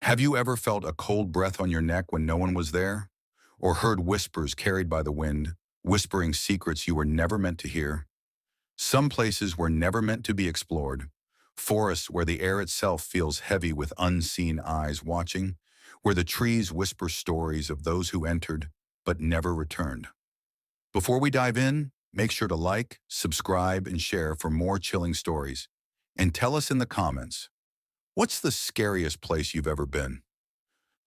Have you ever felt a cold breath on your neck when no one was there? Or heard whispers carried by the wind, whispering secrets you were never meant to hear? Some places were never meant to be explored. Forests where the air itself feels heavy with unseen eyes watching, where the trees whisper stories of those who entered but never returned. Before we dive in, make sure to like, subscribe, and share for more chilling stories. And tell us in the comments, what's the scariest place you've ever been?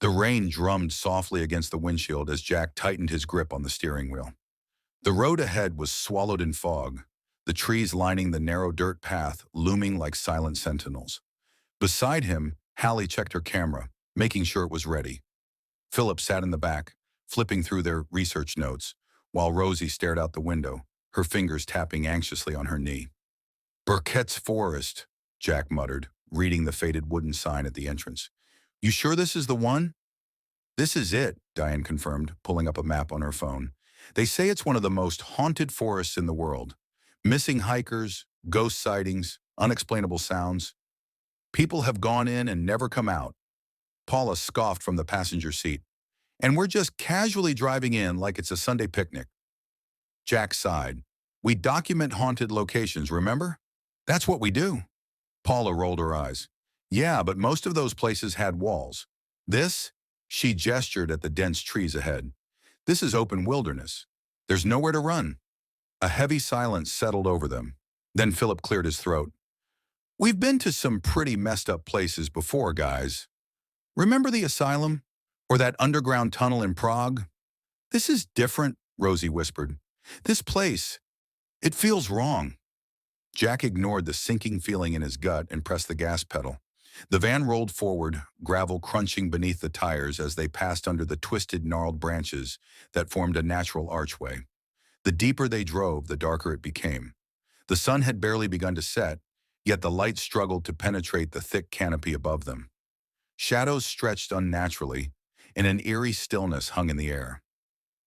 The rain drummed softly against the windshield as Jack tightened his grip on the steering wheel. The road ahead was swallowed in fog, the trees lining the narrow dirt path looming like silent sentinels. Beside him, Hallie checked her camera, making sure it was ready. Philip sat in the back, flipping through their research notes, while Rosie stared out the window, her fingers tapping anxiously on her knee. "Burkett's Forest," Jack muttered, reading the faded wooden sign at the entrance. "You sure this is the one?" "This is it," Diane confirmed, pulling up a map on her phone. "They say it's one of the most haunted forests in the world. Missing hikers, ghost sightings, unexplainable sounds. People have gone in and never come out." Paula scoffed from the passenger seat. "And we're just casually driving in like it's a Sunday picnic." Jack sighed. "We document haunted locations, remember? That's what we do." Paula rolled her eyes. "Yeah, but most of those places had walls. This?" She gestured at the dense trees ahead. "This is open wilderness. There's nowhere to run." A heavy silence settled over them. Then Philip cleared his throat. "We've been to some pretty messed up places before, guys. Remember the asylum? Or that underground tunnel in Prague?" "This is different," Rosie whispered. "This place, it feels wrong." Jack ignored the sinking feeling in his gut and pressed the gas pedal. The van rolled forward, gravel crunching beneath the tires as they passed under the twisted, gnarled branches that formed a natural archway. The deeper they drove, the darker it became. The sun had barely begun to set, yet the light struggled to penetrate the thick canopy above them. Shadows stretched unnaturally, and an eerie stillness hung in the air.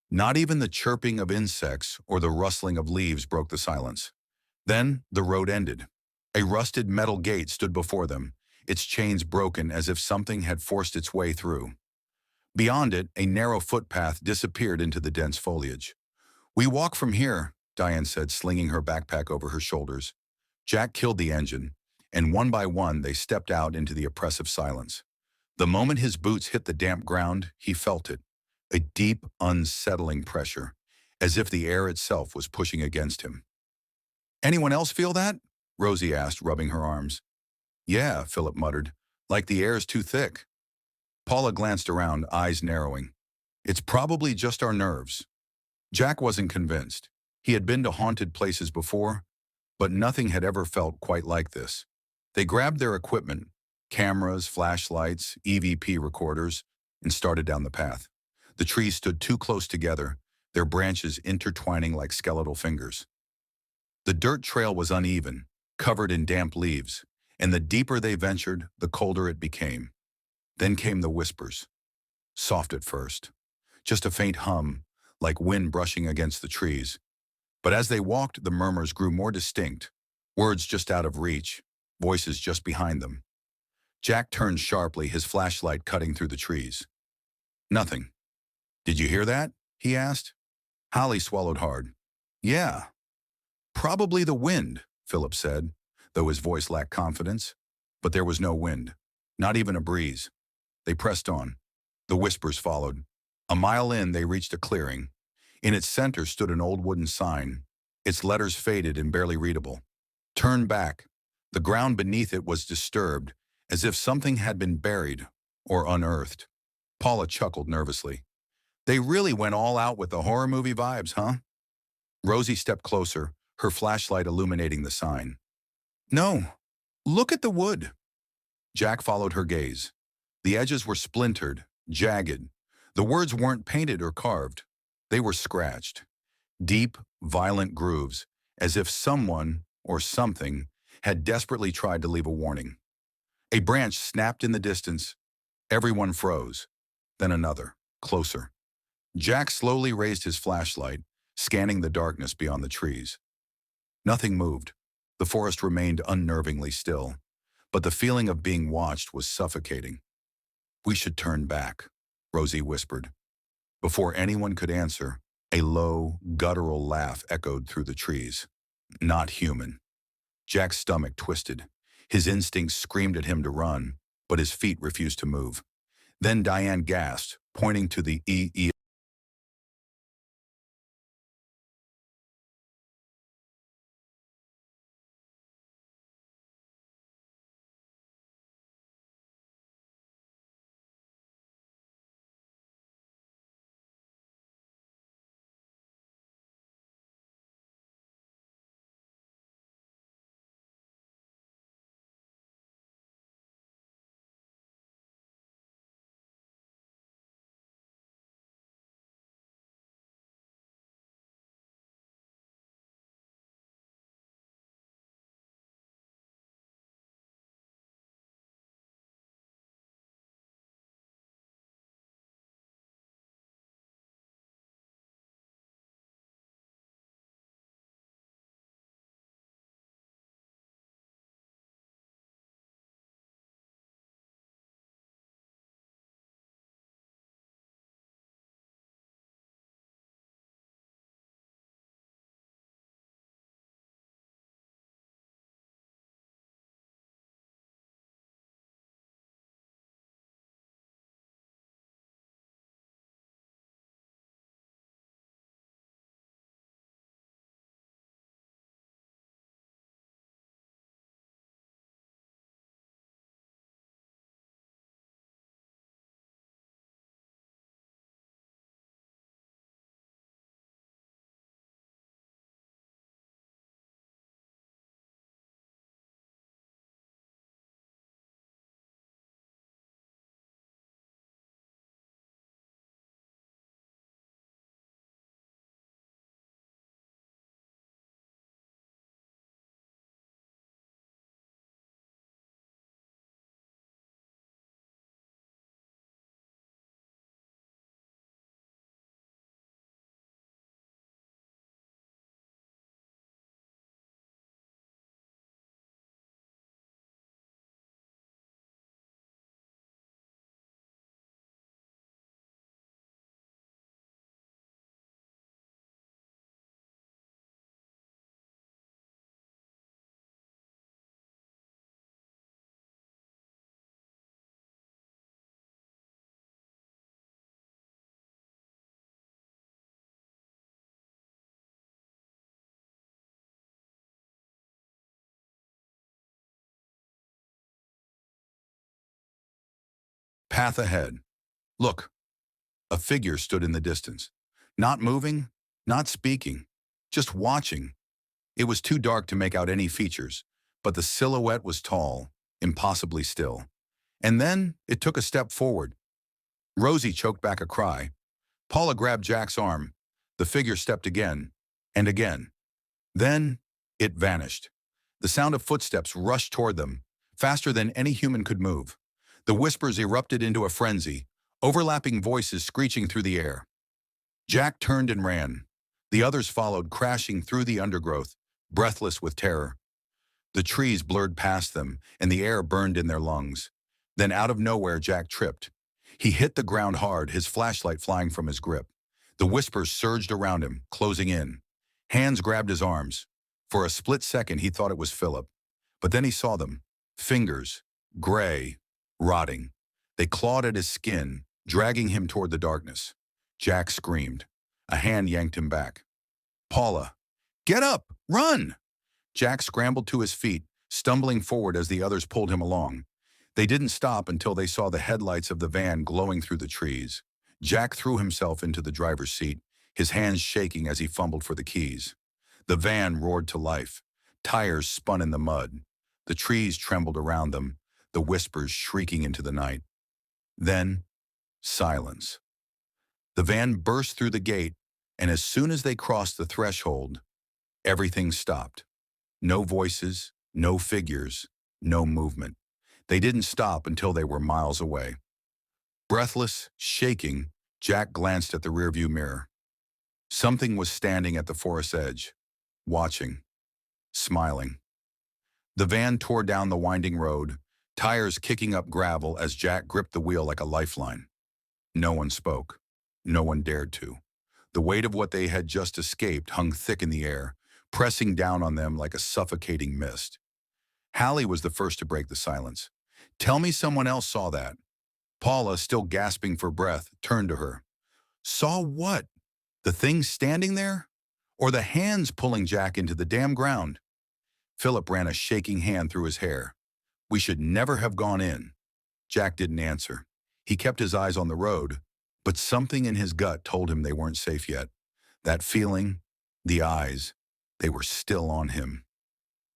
Not even the chirping of insects or the rustling of leaves broke the silence. Then the road ended. A rusted metal gate stood before them, its chains broken as if something had forced its way through. Beyond it, a narrow footpath disappeared into the dense foliage. "We walk from here," Diane said, slinging her backpack over her shoulders. Jack killed the engine, and one by one they stepped out into the oppressive silence. The moment his boots hit the damp ground, he felt it, a deep, unsettling pressure, as if the air itself was pushing against him. "Anyone else feel that?" Rosie asked, rubbing her arms. "Yeah," Philip muttered, "like the air's too thick." Paula glanced around, eyes narrowing. "It's probably just our nerves." Jack wasn't convinced. He had been to haunted places before, but nothing had ever felt quite like this. They grabbed their equipment, cameras, flashlights, EVP recorders, and started down the path. The trees stood too close together, their branches intertwining like skeletal fingers. The dirt trail was uneven, covered in damp leaves, and the deeper they ventured, the colder it became. Then came the whispers. Soft at first, just a faint hum, like wind brushing against the trees. But as they walked, the murmurs grew more distinct, words just out of reach, voices just behind them. Jack turned sharply, his flashlight cutting through the trees. "Nothing." "Did you hear that?" he asked. Hallie swallowed hard. "Yeah. Probably the wind," Philip said, though his voice lacked confidence. But there was no wind, not even a breeze. They pressed on. The whispers followed. A mile in, they reached a clearing. In its center stood an old wooden sign, its letters faded and barely readable. "Turn back." The ground beneath it was disturbed, as if something had been buried or unearthed. Paula chuckled nervously. "They really went all out with the horror movie vibes, huh?" Rosie stepped closer, her flashlight illuminating the sign. "No, look at the wood." Jack followed her gaze. The edges were splintered, jagged. The words weren't painted or carved. They were scratched. Deep, violent grooves, as if someone or something had desperately tried to leave a warning. A branch snapped in the distance. Everyone froze. Then another, closer. Jack slowly raised his flashlight, scanning the darkness beyond the trees. Nothing moved. The forest remained unnervingly still, but the feeling of being watched was suffocating. We should turn back, Rosie whispered. Before anyone could answer, a low, guttural laugh echoed through the trees. Not human. Jack's stomach twisted. His instincts screamed at him to run, but his feet refused to move. Then Diane gasped, pointing to the E.E. Path ahead. Look, a figure stood in the distance. Not moving, not speaking, just watching. It was too dark to make out any features, but the silhouette was tall, impossibly still. And then it took a step forward. Rosie choked back a cry. Paula grabbed Jack's arm. The figure stepped again, and again. Then it vanished. The sound of footsteps rushed toward them, faster than any human could move. The whispers erupted into a frenzy, overlapping voices screeching through the air. Jack turned and ran. The others followed, crashing through the undergrowth, breathless with terror. The trees blurred past them, and the air burned in their lungs. Then out of nowhere, Jack tripped. He hit the ground hard, his flashlight flying from his grip. The whispers surged around him, closing in. Hands grabbed his arms. For a split second, he thought it was Philip. But then he saw them. Fingers, gray, rotting. They clawed at his skin, dragging him toward the darkness. Jack screamed. A hand yanked him back. Paula, get up! Run! Jack scrambled to his feet, stumbling forward as the others pulled him along. They didn't stop until they saw the headlights of the van glowing through the trees. Jack threw himself into the driver's seat, his hands shaking as he fumbled for the keys. The van roared to life. Tires spun in the mud. The trees trembled around them, the whispers shrieking into the night. Then, silence. The van burst through the gate, and as soon as they crossed the threshold, everything stopped. No voices, no figures, no movement. They didn't stop until they were miles away. Breathless, shaking, Jack glanced at the rearview mirror. Something was standing at the forest's edge, watching, smiling. The van tore down the winding road, tires kicking up gravel as Jack gripped the wheel like a lifeline. No one spoke. No one dared to. The weight of what they had just escaped hung thick in the air, pressing down on them like a suffocating mist. Hallie was the first to break the silence. "Tell me someone else saw that." Paula, still gasping for breath, turned to her. "Saw what? The thing standing there? Or the hands pulling Jack into the damn ground?" Philip ran a shaking hand through his hair. "We should never have gone in." Jack didn't answer. He kept his eyes on the road, but something in his gut told him they weren't safe yet. That feeling, the eyes, they were still on him.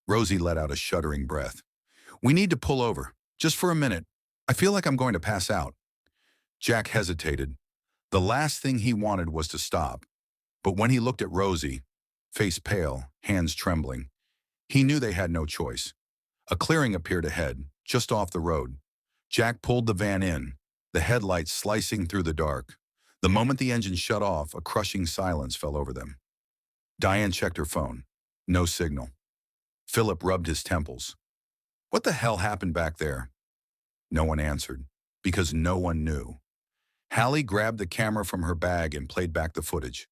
Rosie let out a shuddering breath. "We need to pull over, just for a minute. I feel like I'm going to pass out." Jack hesitated. The last thing he wanted was to stop. But when he looked at Rosie, face pale, hands trembling, he knew they had no choice. A clearing appeared ahead, just off the road. Jack pulled the van in, the headlights slicing through the dark. The moment the engine shut off, a crushing silence fell over them. Diane checked her phone. No signal. Philip rubbed his temples. What the hell happened back there? No one answered, because no one knew. Hallie grabbed the camera from her bag and played back the footage.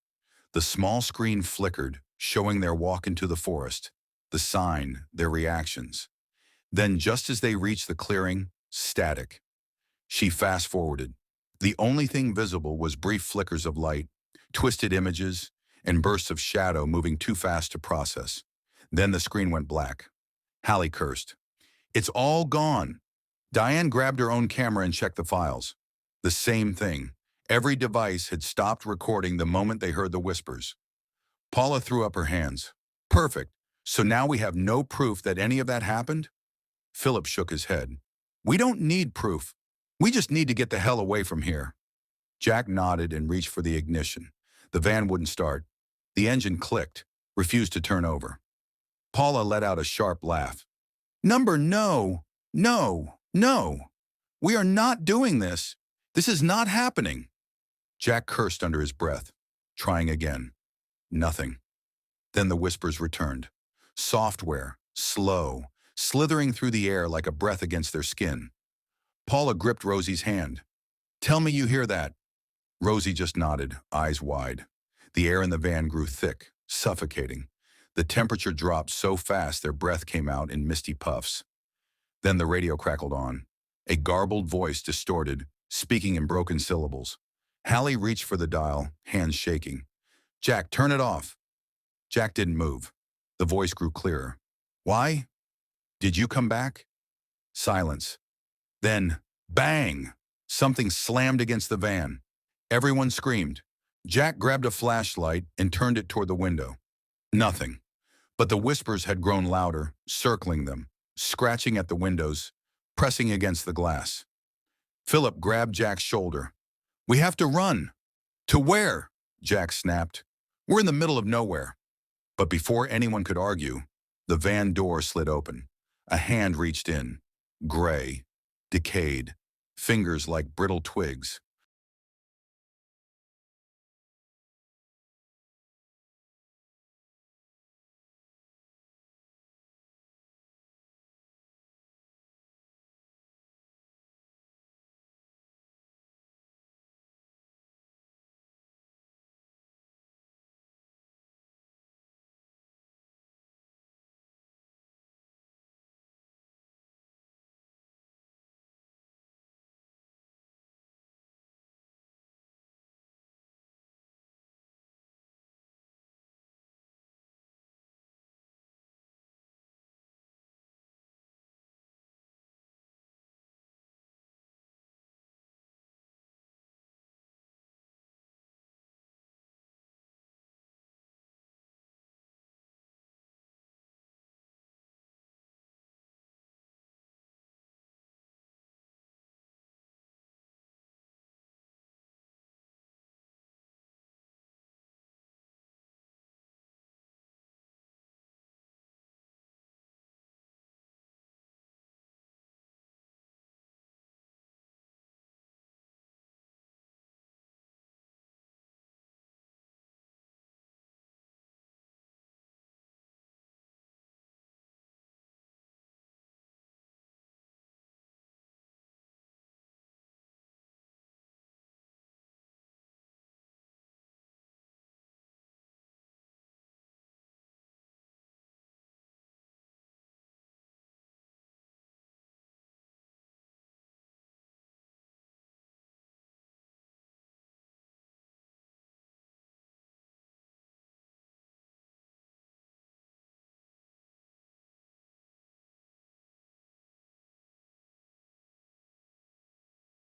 The small screen flickered, showing their walk into the forest, the sign, their reactions. Then, just as they reached the clearing, static. She fast-forwarded. The only thing visible was brief flickers of light, twisted images, and bursts of shadow moving too fast to process. Then the screen went black. Hallie cursed. "It's all gone." Diane grabbed her own camera and checked the files. The same thing. Every device had stopped recording the moment they heard the whispers. Paula threw up her hands. "Perfect. So now we have no proof that any of that happened?" Philip shook his head. "We don't need proof. We just need to get the hell away from here." Jack nodded and reached for the ignition. The van wouldn't start. The engine clicked, refused to turn over. Paula let out a sharp laugh. "Number, no, no, no. We are not doing this. This is not happening." Jack cursed under his breath, trying again. Nothing. Then the whispers returned. Software, slow, slithering through the air like a breath against their skin. Paula gripped Rosie's hand. "Tell me you hear that." Rosie just nodded, eyes wide. The air in the van grew thick, suffocating. The temperature dropped so fast their breath came out in misty puffs. Then the radio crackled on. A garbled voice distorted, speaking in broken syllables. Hallie reached for the dial, hands shaking. "Jack, turn it off." Jack didn't move. The voice grew clearer. "Why? Did you come back?" Silence. Then, bang! Something slammed against the van. Everyone screamed. Jack grabbed a flashlight and turned it toward the window. Nothing. But the whispers had grown louder, circling them, scratching at the windows, pressing against the glass. Philip grabbed Jack's shoulder. "We have to run." "To where?" Jack snapped. "We're in the middle of nowhere." But before anyone could argue, the van door slid open. A hand reached in, gray, decayed, fingers like brittle twigs.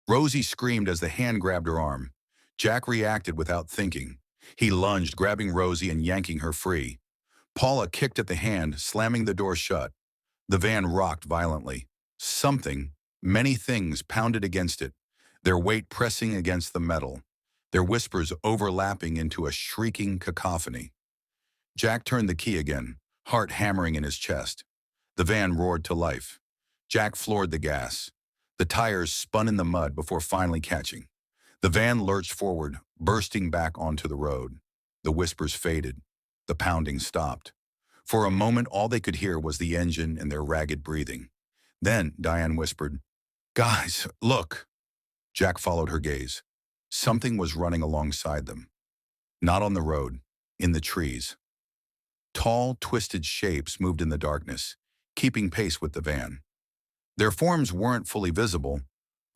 Rosie screamed as the hand grabbed her arm. Jack reacted without thinking. He lunged, grabbing Rosie and yanking her free. Paula kicked at the hand, slamming the door shut. The van rocked violently. Something, many things, pounded against it, their weight pressing against the metal, their whispers overlapping into a shrieking cacophony. Jack turned the key again, heart hammering in his chest. The van roared to life. Jack floored the gas. The tires spun in the mud before finally catching. The van lurched forward, bursting back onto the road. The whispers faded. The pounding stopped. For a moment, all they could hear was the engine and their ragged breathing. Then Diane whispered, "Guys, look." Jack followed her gaze. Something was running alongside them. Not on the road, in the trees. Tall, twisted shapes moved in the darkness, keeping pace with the van. Their forms weren't fully visible,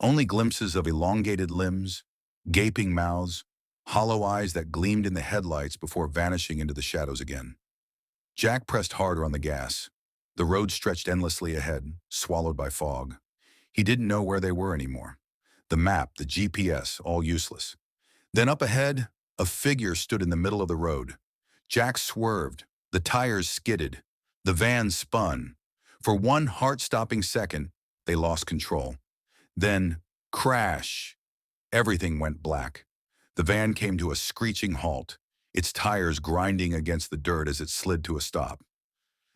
only glimpses of elongated limbs, gaping mouths, hollow eyes that gleamed in the headlights before vanishing into the shadows again. Jack pressed harder on the gas. The road stretched endlessly ahead, swallowed by fog. He didn't know where they were anymore. The map, the GPS, all useless. Then up ahead, a figure stood in the middle of the road. Jack swerved. The tires skidded. The van spun. For one heart-stopping second, they lost control. Then, crash. Everything went black. The van came to a screeching halt, its tires grinding against the dirt as it slid to a stop.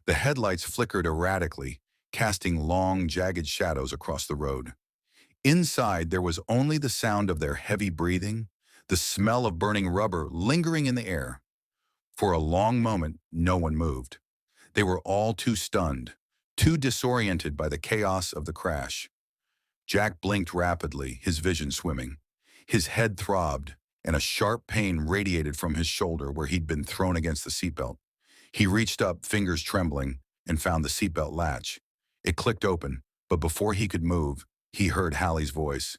The headlights flickered erratically, casting long, jagged shadows across the road. Inside, there was only the sound of their heavy breathing, the smell of burning rubber lingering in the air. For a long moment, no one moved. They were all too stunned, too disoriented by the chaos of the crash. Jack blinked rapidly, his vision swimming. His head throbbed, and a sharp pain radiated from his shoulder where he'd been thrown against the seatbelt. He reached up, fingers trembling, and found the seatbelt latch. It clicked open, but before he could move, he heard Hallie's voice.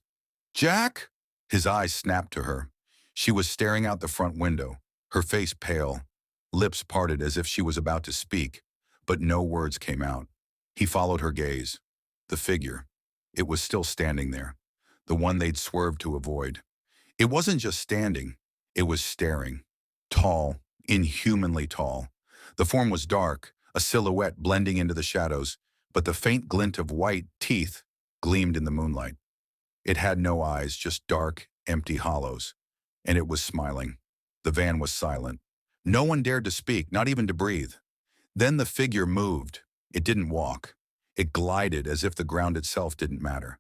"Jack?" His eyes snapped to her. She was staring out the front window, her face pale, lips parted as if she was about to speak, but no words came out. He followed her gaze. The figure. It was still standing there, the one they'd swerved to avoid. It wasn't just standing, it was staring. Tall, inhumanly tall. The form was dark, a silhouette blending into the shadows, but the faint glint of white teeth gleamed in the moonlight. It had no eyes, just dark, empty hollows. And it was smiling. The van was silent. No one dared to speak, not even to breathe. Then the figure moved. It didn't walk. It glided as if the ground itself didn't matter.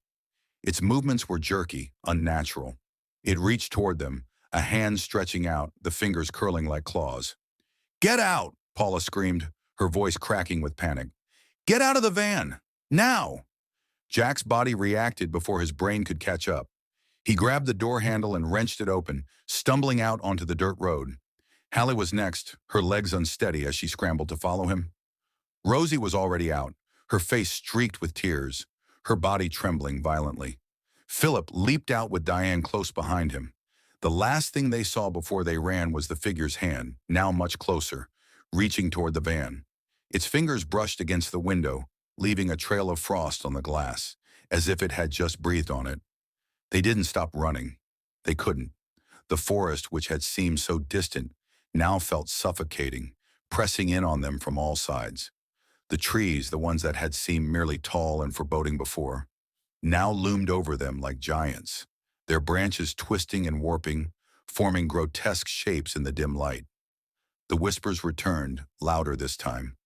Its movements were jerky, unnatural. It reached toward them, a hand stretching out, the fingers curling like claws. "Get out!" Paula screamed, her voice cracking with panic. "Get out of the van! Now!" Jack's body reacted before his brain could catch up. He grabbed the door handle and wrenched it open, stumbling out onto the dirt road. Hallie was next, her legs unsteady as she scrambled to follow him. Rosie was already out, her face streaked with tears, her body trembling violently. Philip leaped out with Diane close behind him. The last thing they saw before they ran was the figure's hand, now much closer, reaching toward the van. Its fingers brushed against the window, leaving a trail of frost on the glass, as if it had just breathed on it. They didn't stop running. They couldn't. The forest, which had seemed so distant, now felt suffocating, pressing in on them from all sides. The trees, the ones that had seemed merely tall and foreboding before, now loomed over them like giants, their branches twisting and warping, forming grotesque shapes in the dim light. The whispers returned, louder this time,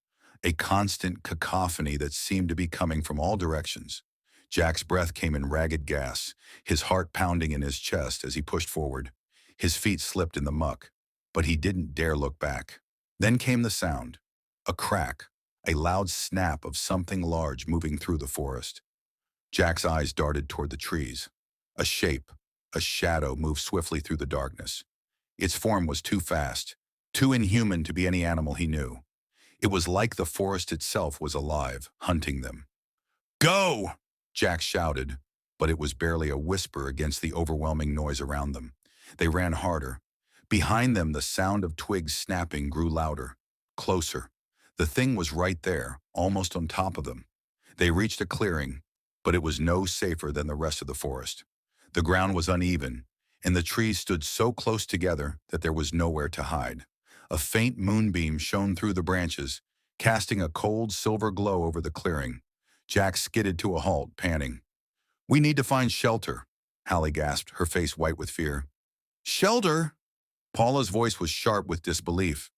a constant cacophony that seemed to be coming from all directions. Jack's breath came in ragged gas, his heart pounding in his chest as he pushed forward. His feet slipped in the muck, but he didn't dare look back. Then came the sound, a crack, a loud snap of something large moving through the forest. Jack's eyes darted toward the trees. A shape, a shadow moved swiftly through the darkness. Its form was too fast, too inhuman to be any animal he knew. It was like the forest itself was alive, hunting them. "Go!" Jack shouted, but it was barely a whisper against the overwhelming noise around them. They ran harder. Behind them, the sound of twigs snapping grew louder, closer. The thing was right there, almost on top of them. They reached a clearing, but it was no safer than the rest of the forest. The ground was uneven, and the trees stood so close together that there was nowhere to hide. A faint moonbeam shone through the branches, casting a cold silver glow over the clearing. Jack skidded to a halt, panting. "We need to find shelter," Hallie gasped, her face white with fear. "Shelter?" Paula's voice was sharp with disbelief.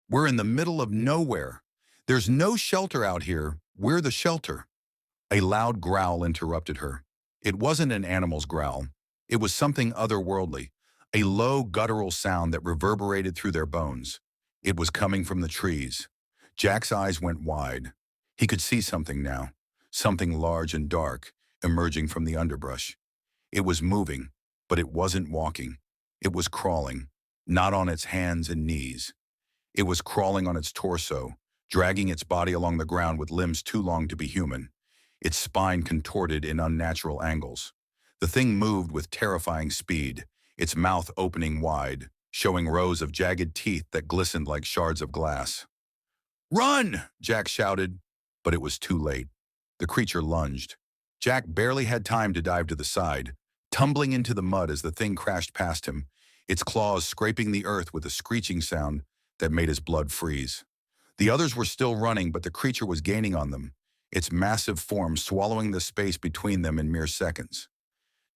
"We're in the middle of nowhere. There's no shelter out here. We're the shelter." A loud growl interrupted her. It wasn't an animal's growl. It was something otherworldly, a low, guttural sound that reverberated through their bones. It was coming from the trees. Jack's eyes went wide. He could see something now, something large and dark, emerging from the underbrush. It was moving, but it wasn't walking. It was crawling, not on its hands and knees. It was crawling on its torso, dragging its body along the ground with limbs too long to be human, its spine contorted in unnatural angles. The thing moved with terrifying speed, its mouth opening wide, showing rows of jagged teeth that glistened like shards of glass. "Run!" Jack shouted, but it was too late. The creature lunged. Jack barely had time to dive to the side, tumbling into the mud as the thing crashed past him, its claws scraping the earth with a screeching sound that made his blood freeze. The others were still running, but the creature was gaining on them, its massive form swallowing the space between them in mere seconds.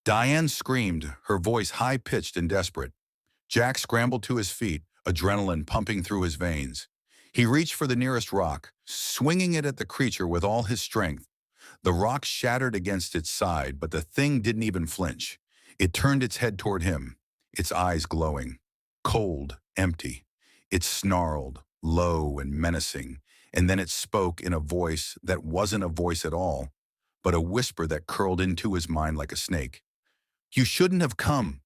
Diane screamed, her voice high-pitched and desperate. Jack scrambled to his feet, adrenaline pumping through his veins. He reached for the nearest rock, swinging it at the creature with all his strength. The rock shattered against its side, but the thing didn't even flinch. It turned its head toward him, its eyes glowing. Cold, empty. It snarled, low and menacing, and then it spoke in a voice that wasn't a voice at all, but a whisper that curled into his mind like a snake. "You shouldn't have come."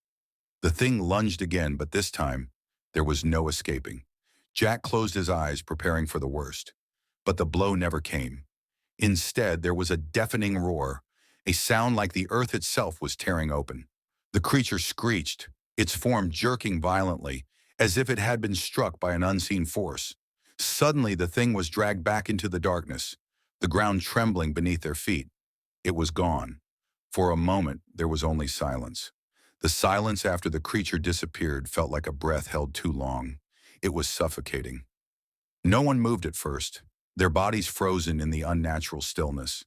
The thing lunged again, but this time, there was no escaping. Jack closed his eyes, preparing for the worst. But the blow never came. Instead, there was a deafening roar, a sound like the earth itself was tearing open. The creature screeched, its form jerking violently, as if it had been struck by an unseen force. Suddenly, the thing was dragged back into the darkness, the ground trembling beneath their feet. It was gone. For a moment, there was only silence. The silence after the creature disappeared felt like a breath held too long. It was suffocating. No one moved at first, their bodies frozen in the unnatural stillness.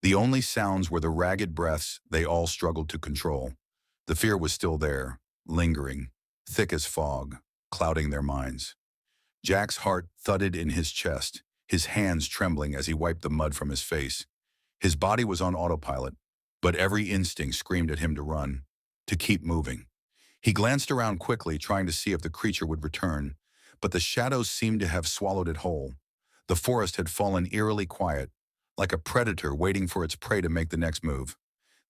The only sounds were the ragged breaths they all struggled to control. The fear was still there, lingering, thick as fog, clouding their minds. Jack's heart thudded in his chest, his hands trembling as he wiped the mud from his face. His body was on autopilot, but every instinct screamed at him to run, to keep moving. He glanced around quickly, trying to see if the creature would return, but the shadows seemed to have swallowed it whole. The forest had fallen eerily quiet, like a predator waiting for its prey to make the next move.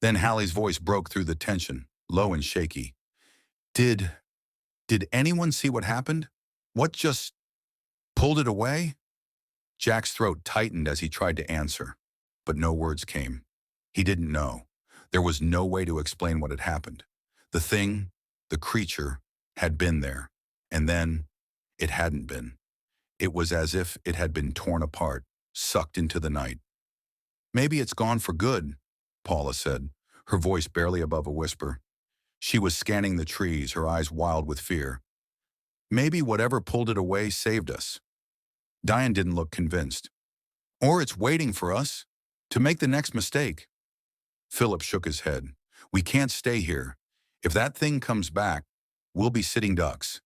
Then Hallie's voice broke through the tension, low and shaky. Did, did anyone see what happened? What just pulled it away? Jack's throat tightened as he tried to answer, but no words came. He didn't know. There was no way to explain what had happened. The thing, the creature, had been there, and then it hadn't been. It was as if it had been torn apart, sucked into the night. Maybe it's gone for good, Paula said, her voice barely above a whisper. She was scanning the trees, her eyes wild with fear. Maybe whatever pulled it away saved us. Diane didn't look convinced. Or it's waiting for us to make the next mistake. Philip shook his head. We can't stay here. If that thing comes back, we'll be sitting ducks.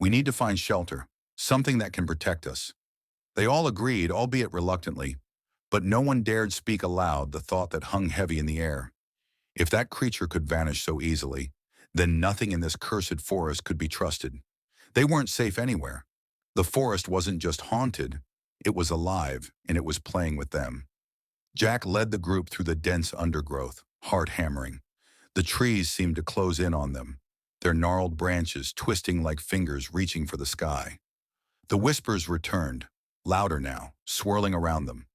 We need to find shelter, something that can protect us. They all agreed, albeit reluctantly, but no one dared speak aloud the thought that hung heavy in the air. If that creature could vanish so easily, then nothing in this cursed forest could be trusted. They weren't safe anywhere. The forest wasn't just haunted, it was alive, and it was playing with them. Jack led the group through the dense undergrowth, heart hammering. The trees seemed to close in on them, their gnarled branches twisting like fingers reaching for the sky. The whispers returned, louder now, swirling around them.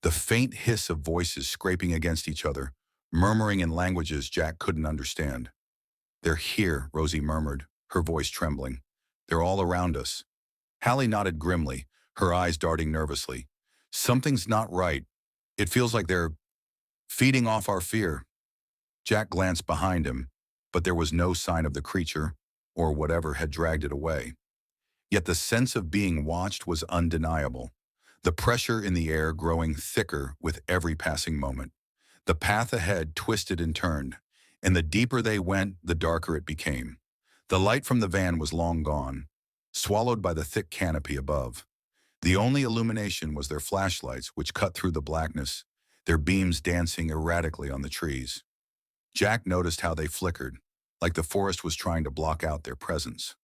The faint hiss of voices scraping against each other, murmuring in languages Jack couldn't understand. They're here, Rosie murmured, her voice trembling. They're all around us. Hallie nodded grimly, her eyes darting nervously. Something's not right. It feels like they're feeding off our fear. Jack glanced behind him, but there was no sign of the creature or whatever had dragged it away. Yet the sense of being watched was undeniable, the pressure in the air growing thicker with every passing moment. The path ahead twisted and turned, and the deeper they went, the darker it became. The light from the van was long gone, swallowed by the thick canopy above. The only illumination was their flashlights, which cut through the blackness, their beams dancing erratically on the trees. Jack noticed how they flickered, like the forest was trying to block out their presence.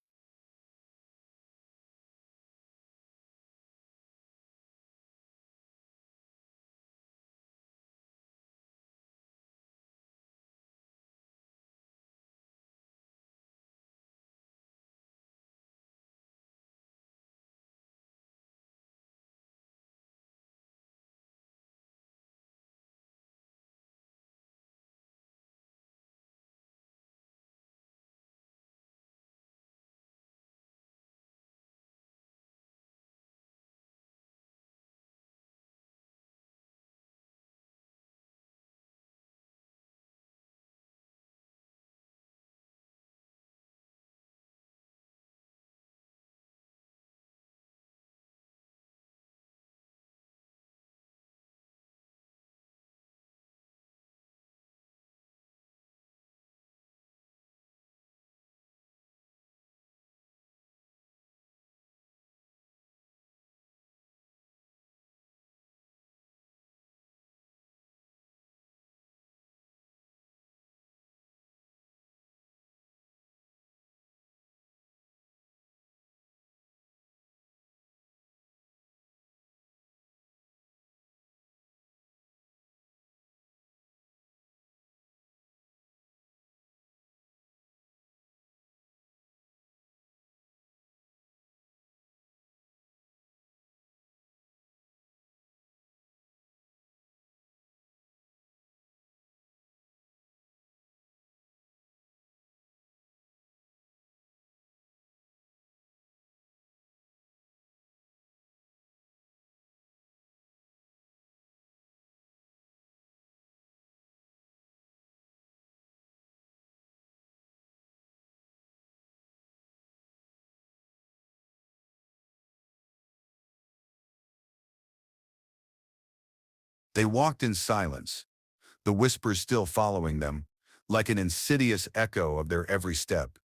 They walked in silence, the whispers still following them, like an insidious echo of their every step.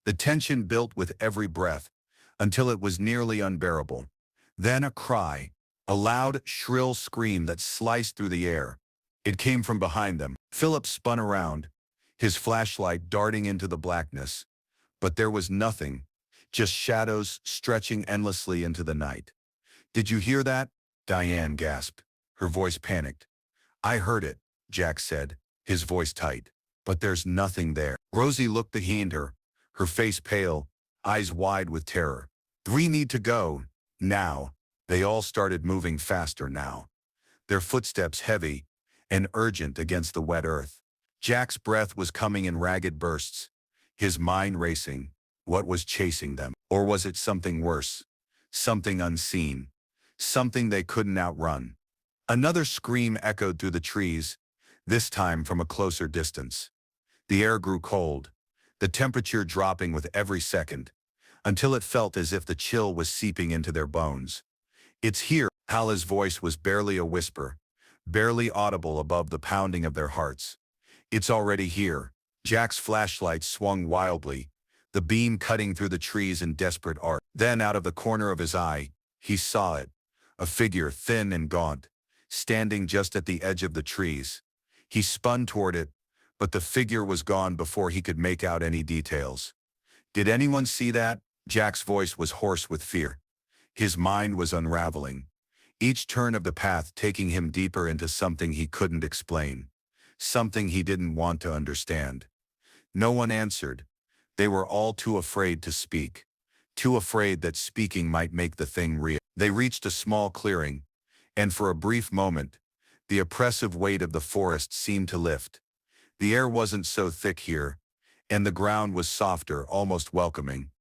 The tension built with every breath, until it was nearly unbearable. Then a cry, a loud, shrill scream that sliced through the air. It came from behind them. Philip spun around, his flashlight darting into the blackness. But there was nothing, just shadows stretching endlessly into the night. "Did you hear that?" Diane gasped, her voice panicked. "I heard it," Jack said, his voice tight. "But there's nothing there." Rosie looked behind her, her face pale, eyes wide with terror. "Three need to go. Now." They all started moving faster now, their footsteps heavy and urgent against the wet earth. Jack's breath was coming in ragged bursts, his mind racing. What was chasing them? Or was it something worse? Something unseen? Something they couldn't outrun? Another scream echoed through the trees, this time from a closer distance. The air grew cold, the temperature dropping with every second, until it felt as if the chill was seeping into their bones. "It's here." Hala's voice was barely a whisper, barely audible above the pounding of their hearts. "It's already here." Jack's flashlight swung wildly, the beam cutting through the trees in desperate arc. Then, out of the corner of his eye, he saw it, a figure thin and gaunt, standing just at the edge of the trees. He spun toward it, but the figure was gone before he could make out any details. "Did anyone see that?" Jack's voice was hoarse with fear. His mind was unraveling, each turn of the path taking him deeper into something he couldn't explain, something he didn't want to understand. No one answered. They were all too afraid to speak, too afraid that speaking might make the thing real. They reached a small clearing, and for a brief moment, the oppressive weight of the forest seemed to lift. The air wasn't so thick here, and the ground was softer, almost welcoming.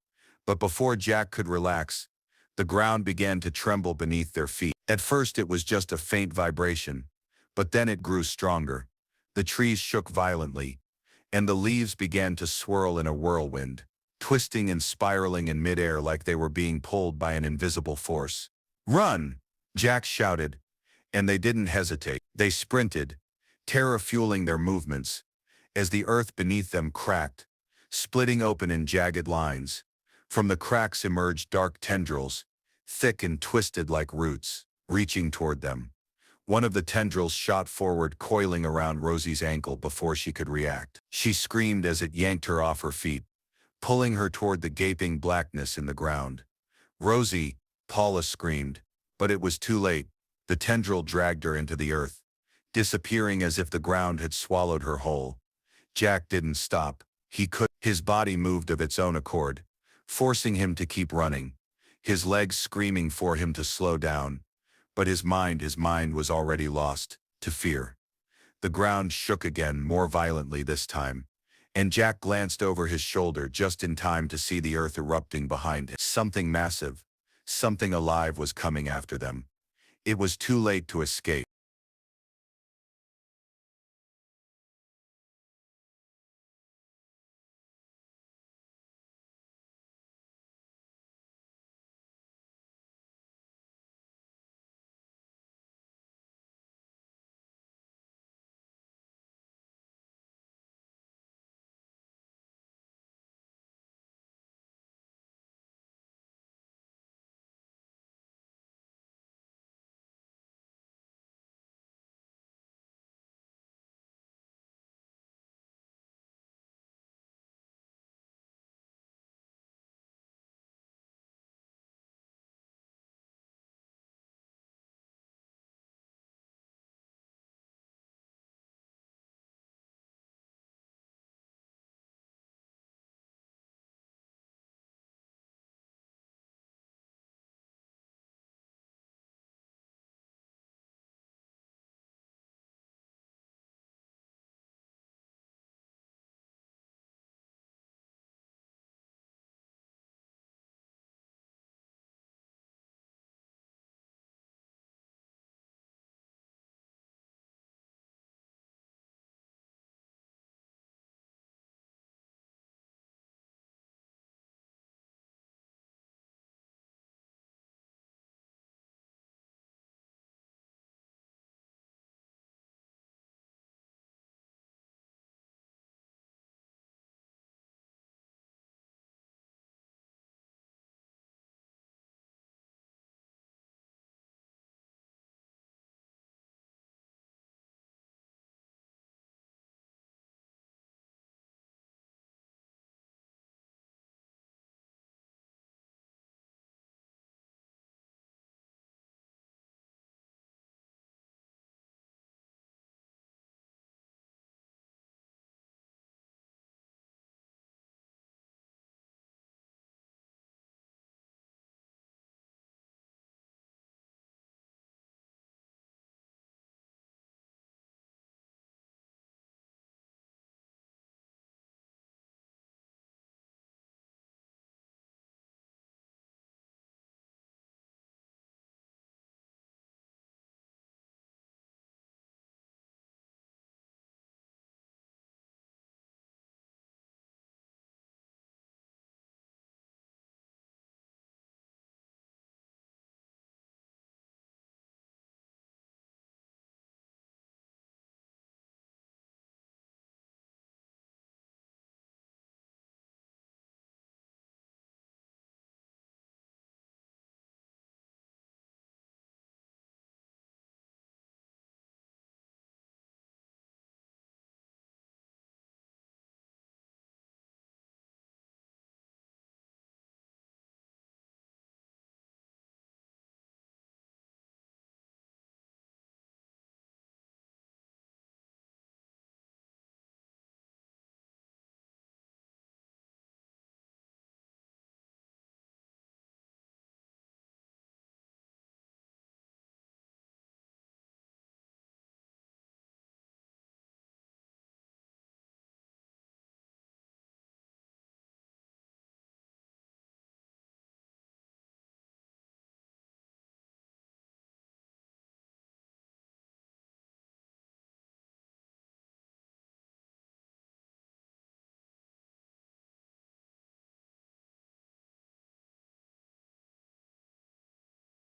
But before Jack could relax, the ground began to tremble beneath their feet. At first it was just a faint vibration, but then it grew stronger. The trees shook violently, and the leaves began to swirl in a whirlwind, twisting and spiraling in midair like they were being pulled by an invisible force. "Run!" Jack shouted, and they didn't hesitate. They sprinted, terror fueling their movements, as the earth beneath them cracked, splitting open in jagged lines. From the cracks emerged dark tendrils, thick and twisted like roots, reaching toward them. One of the tendrils shot forward, coiling around Rosie's ankle before she could react. She screamed as it yanked her off her feet, pulling her toward the gaping blackness in the ground. "Rosie!" Paula screamed, but it was too late. The tendril dragged her into the earth, disappearing as if the ground had swallowed her whole. Jack didn't stop. He could. His body moved of its own accord, forcing him to keep running, his legs screaming for him to slow down. But his mind was already lost to fear. The ground shook again, more violently this time, and Jack glanced over his shoulder just in time to see the earth erupting behind him. Something massive, something alive was coming after them. It was too late to escape.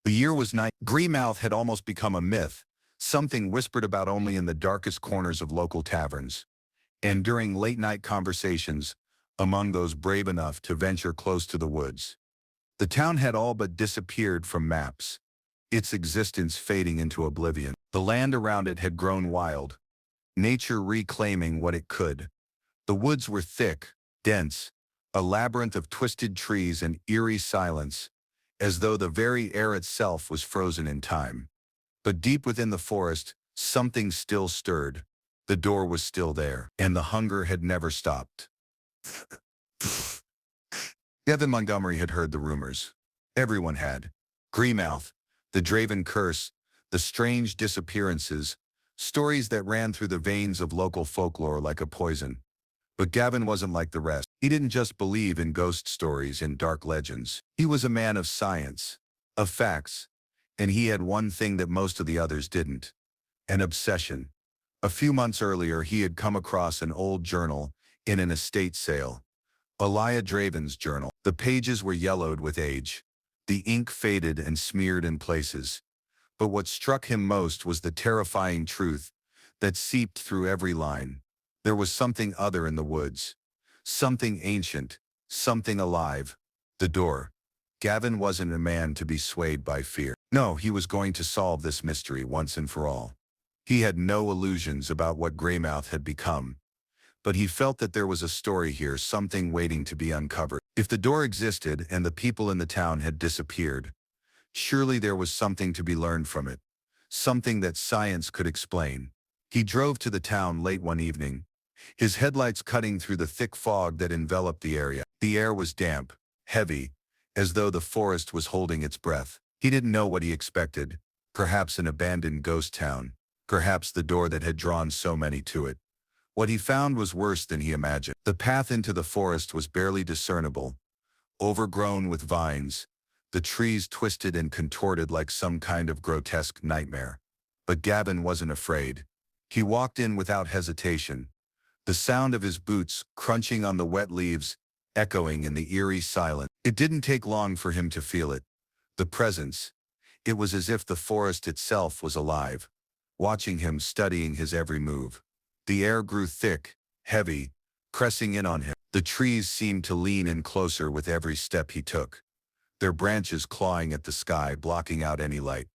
The year was Greemouth had almost become a myth, something whispered about only in the darkest corners of local taverns, and during late-night conversations among those brave enough to venture close to the woods. The town had all but disappeared from maps, its existence fading into oblivion. The land around it had grown wild, nature reclaiming what it could. The woods were thick, dense, a labyrinth of twisted trees and eerie silence, as though the very air itself was frozen in time. But deep within the forest, something still stirred. The door was still there, and the hunger had never stopped. Gavin Montgomery had heard the rumors. Everyone had. Greemouth, the Draven curse, the strange disappearances, stories that ran through the veins of local folklore like a poison. But Gavin wasn't like the rest. He didn't just believe in ghost stories and dark legends. He was a man of science, of facts, and he had one thing that most of the others didn't: an obsession. A few months earlier, he had come across an old journal in an estate sale. Elia Draven's journal. The pages were yellowed with age. The ink faded and smeared in places. But what struck him most was the terrifying truth that seeped through every line. There was something other in the woods. Something ancient. Something alive. The door. Gavin wasn't a man to be swayed by fear. No, he was going to solve this mystery once and for all. He had no illusions about what Greymouth had become. But he felt that there was a story here, something waiting to be uncovered. If the door existed and the people in the town had disappeared, surely there was something to be learned from it, something that science could explain. He drove to the town late one evening, his headlights cutting through the thick fog that enveloped the area. The air was damp, heavy, as though the forest was holding its breath. He didn't know what he expected, perhaps an abandoned ghost town, perhaps the door that had drawn so many to it. What he found was worse than he imagined. The path into the forest was barely discernible, overgrown with vines, the trees twisted and contorted like some kind of grotesque nightmare. But Gavin wasn't afraid. He walked in without hesitation, the sound of his boots crunching on the wet leaves echoing in the eerie silence. It didn't take long for him to feel it. The presence. It was as if the forest itself was alive, watching him, studying his every move. The air grew thick, heavy, pressing in on him. The trees seemed to lean in closer with every step he took, their branches clawing at the sky, blocking out any light.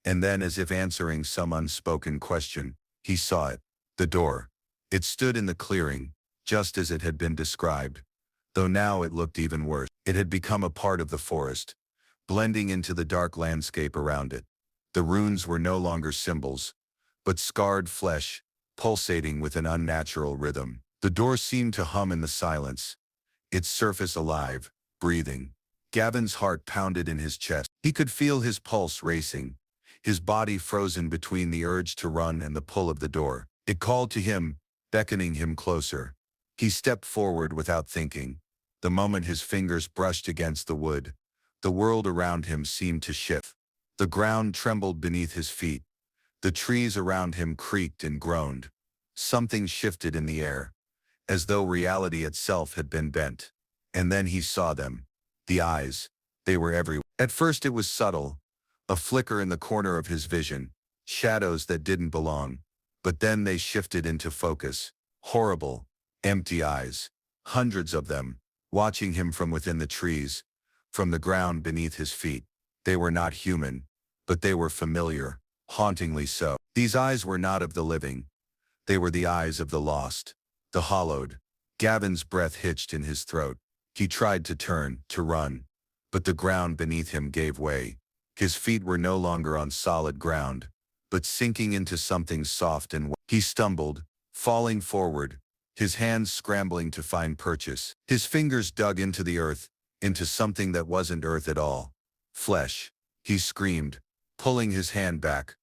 And then, as if answering some unspoken question, he saw it. The door. It stood in the clearing, just as it had been described, though now it looked even worse. It had become a part of the forest, blending into the dark landscape around it. The runes were no longer symbols, but scarred flesh, pulsating with an unnatural rhythm. The door seemed to hum in the silence, its surface alive, breathing. Gavin's heart pounded in his chest. He could feel his pulse racing, his body frozen between the urge to run and the pull of the door. It called to him, beckoning him closer. He stepped forward without thinking. The moment his fingers brushed against the wood, the world around him seemed to shift. The ground trembled beneath his feet. The trees around him creaked and groaned. Something shifted in the air, as though reality itself had been bent. And then he saw them. The eyes. They were everywhere. At first it was subtle, a flicker in the corner of his vision, shadows that didn't belong. But then they shifted into focus. Horrible, empty eyes. Hundreds of them, watching him from within the trees, from the ground beneath his feet. They were not human, but they were familiar. Hauntingly so. These eyes were not of the living. They were the eyes of the lost, the hollowed. Gavin's breath hitched in his throat. He tried to turn, to run, but the ground beneath him gave way. His feet were no longer on solid ground, but sinking into something soft and wet. He stumbled, falling forward, his hands scrambling to find purchase. His fingers dug into the earth, into something that wasn't earth at all. Flesh. He screamed, pulling his hand back.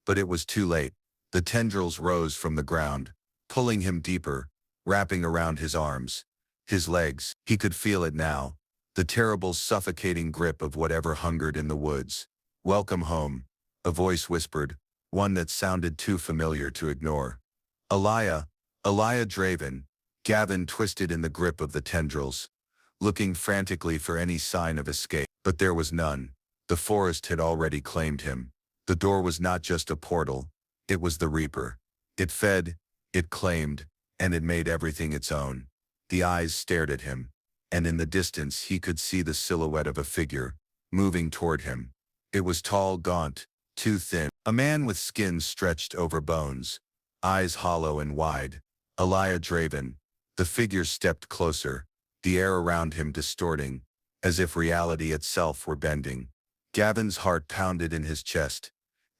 But it was too late. The tendrils rose from the ground, pulling him deeper, wrapping around his arms, his legs. He could feel it now, the terrible suffocating grip of whatever hungered in the woods. "Welcome home," a voice whispered, one that sounded too familiar to ignore. Elia Draven. Gavin twisted in the grip of the tendrils, looking frantically for any sign of escape. But there was none. The forest had already claimed him. The door was not just a portal, it was the Reaper. It fed, it claimed, and it made everything its own. The eyes stared at him, and in the distance he could see the silhouette of a figure, moving toward him. It was tall, gaunt, too thin. A man with skin stretched over bones, eyes hollow and wide. Elijah Draven. The figure stepped closer, the air around him distorting, as if reality itself were bending. Gavin's heart pounded in his chest,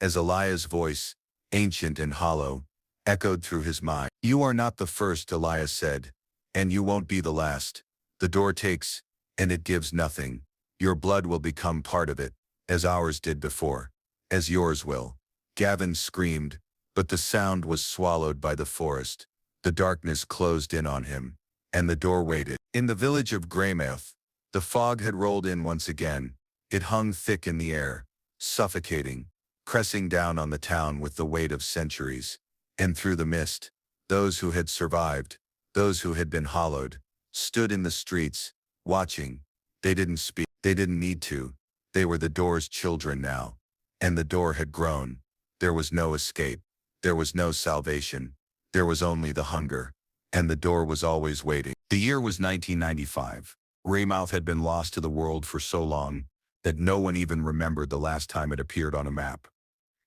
as Elijah's voice, ancient and hollow, echoed through his mind. "You are not the first," Elijah said, "and you won't be the last. The door takes, and it gives nothing. Your blood will become part of it, as ours did before, as yours will." Gavin screamed, but the sound was swallowed by the forest. The darkness closed in on him, and the door waited. In the village of Greymouth, the fog had rolled in once again. It hung thick in the air, suffocating, pressing down on the town with the weight of centuries. And through the mist, those who had survived, those who had been hollowed, stood in the streets, watching. They didn't speak. They didn't need to. They were the door's children now. And the door had grown. There was no escape. There was no salvation. There was only the hunger. And the door was always waiting. The year was 1995. Greymouth had been lost to the world for so long that no one even remembered the last time it appeared on a map.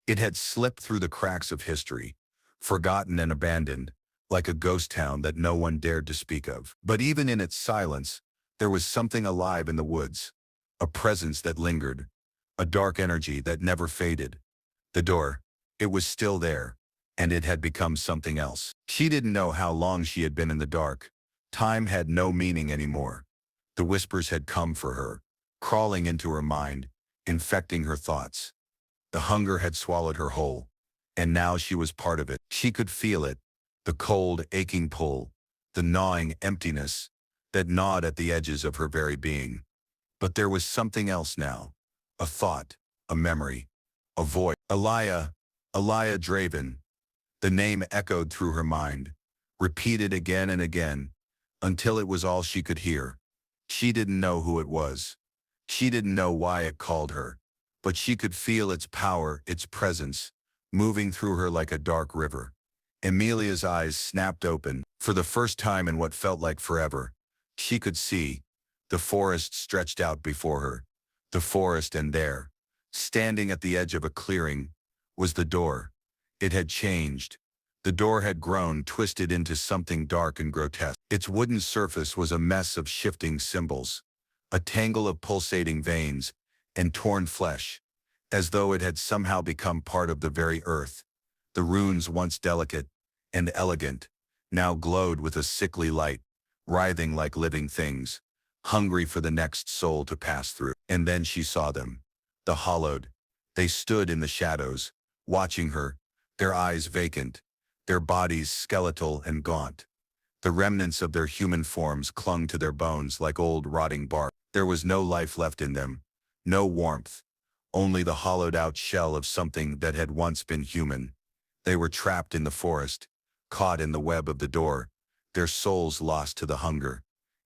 It had slipped through the cracks of history, forgotten and abandoned, like a ghost town that no one dared to speak of. But even in its silence, there was something alive in the woods, a presence that lingered, a dark energy that never faded. The door, it was still there, and it had become something else. She didn't know how long she had been in the dark. Time had no meaning anymore. The whispers had come for her, crawling into her mind, infecting her thoughts. The hunger had swallowed her whole, and now she was part of it. She could feel it, the cold, aching pull, the gnawing emptiness that gnawed at the edges of her very being. But there was something else now, a thought, a memory, a voice. Elijah Draven. The name echoed through her mind, repeated again and again, until it was all she could hear. She didn't know who it was. She didn't know why it called her, but she could feel its power, its presence, moving through her like a dark river. Amelia's eyes snapped open. For the first time in what felt like forever, she could see. The forest stretched out before her. The forest, and there, standing at the edge of a clearing, was the door. It had changed. The door had grown, twisted into something dark and grotesque. Its wooden surface was a mess of shifting symbols, a tangle of pulsating veins and torn flesh, as though it had somehow become part of the very earth. The runes, once delicate and elegant, now glowed with a sickly light, writhing like living things, hungry for the next soul to pass through. And then she saw them, the hollowed. They stood in the shadows, watching her, their eyes vacant, their bodies skeletal and gaunt. The remnants of their human forms clung to their bones like old rotting bark. There was no life left in them, no warmth, only the hollowed-out shell of something that had once been human. They were trapped in the forest, caught in the web of the door, their souls lost to the hunger.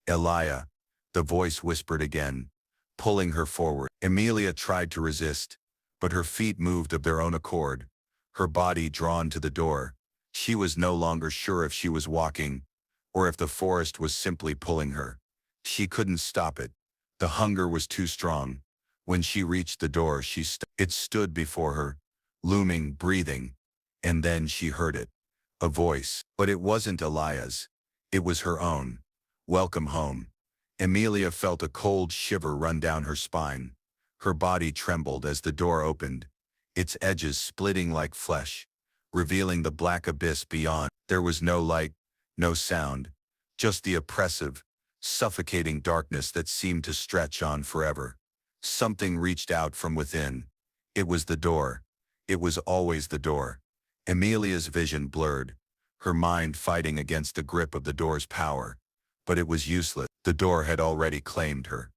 "Elijah," the voice whispered again, pulling her forward. Amelia tried to resist, but her feet moved of their own accord, her body drawn to the door. She was no longer sure if she was walking, or if the forest was simply pulling her. She couldn't stop it. The hunger was too strong. When she reached the door, it stood before her, looming, breathing. And then she heard it. A voice. But it wasn't Elijah's. It was her own. "Welcome home." Amelia felt a cold shiver run down her spine. Her body trembled as the door opened, its edges splitting like flesh, revealing the black abyss beyond. There was no light, no sound, just the oppressive, suffocating darkness that seemed to stretch on forever. Something reached out from within. It was the door. It was always the door. Amelia's vision blurred, her mind fighting against the grip of the door's power. But it was useless. The door had already claimed her.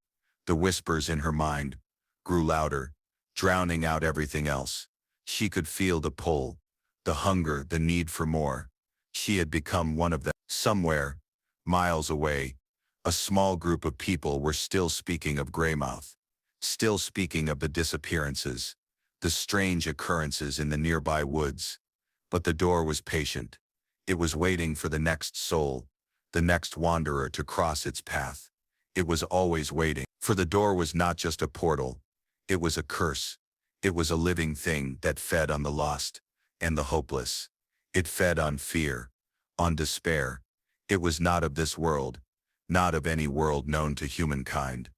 The whispers in her mind grew louder, drowning out everything else. She could feel the pull, the hunger, the need for more. She had become one of them. Somewhere, miles away, a small group of people were still speaking of Greymouth, still speaking of the disappearances, the strange occurrences in the nearby woods. But the door was patient. It was waiting for the next soul, the next wanderer to cross its path. It was always waiting, for the door was not just a portal. It was a curse. It was a living thing that fed on the lost and the hopeless. It fed on fear, on despair. It was not of this world, not of any world known to humankind.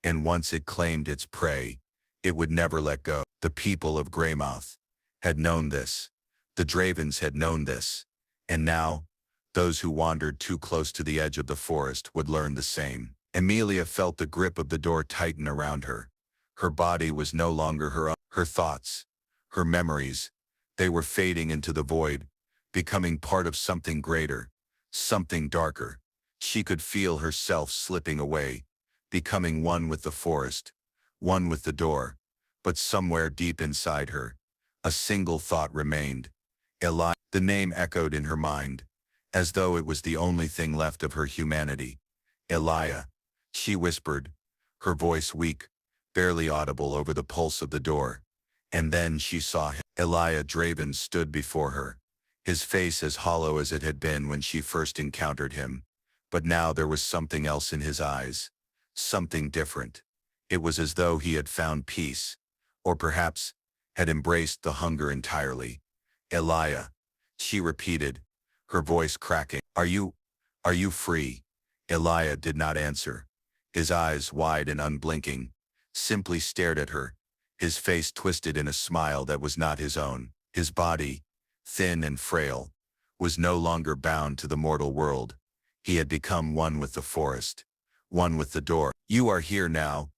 And once it claimed its prey, it would never let go. The people of Greymouth had known this. The Dravens had known this. And now, those who wandered too close to the edge of the forest would learn the same. Amelia felt the grip of the door tighten around her. Her body was no longer her own. Her thoughts, her memories, they were fading into the void, becoming part of something greater, something darker. She could feel herself slipping away, becoming one with the forest, one with the door. But somewhere deep inside her, a single thought remained. Eli. The name echoed in her mind, as though it was the only thing left of her humanity. Elia. She whispered, her voice weak, barely audible over the pulse of the door. And then she saw him. Elia Draven stood before her, his face as hollow as it had been when she first encountered him. But now there was something else in his eyes, something different. It was as though he had found peace, or perhaps had embraced the hunger entirely. Elia, she repeated, her voice cracking. Are you free? Elia did not answer. His eyes wide and unblinking, simply stared at her, his face twisted in a smile that was not his own. His body, thin and frail, was no longer bound to the mortal world. He had become one with the forest, one with the door. You are here now,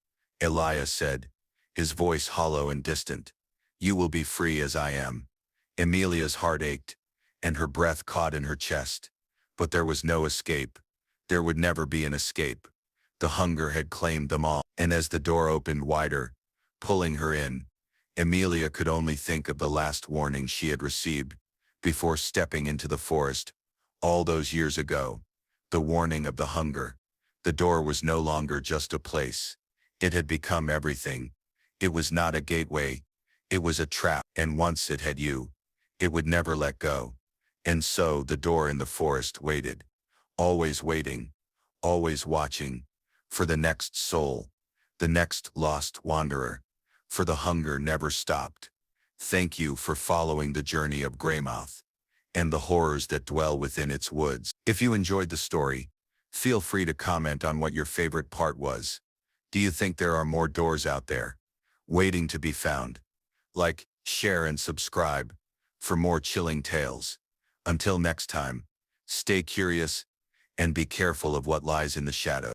Elia said, his voice hollow and distant. You will be free as I am. Amelia's heart ached, and her breath caught in her chest. But there was no escape. There would never be an escape. The hunger had claimed them all. And as the door opened wider, pulling her in, Amelia could only think of the last warning she had received before stepping into the forest, all those years ago. The warning of the hunger. The door was no longer just a place. It had become everything. It was not a gateway. It was a trap. And once it had you, it would never let go. And so the door in the forest waited, always waiting, always watching, for the next soul, the next lost wanderer, for the hunger never stopped. Thank you for following the journey of Greymouth and the horrors that dwell within its woods. If you enjoyed the story, feel free to comment on what your favorite part was. Do you think there are more doors out there, waiting to be found? Like, share and subscribe for more chilling tales. Until next time, stay curious and be careful of what lies in the shadow.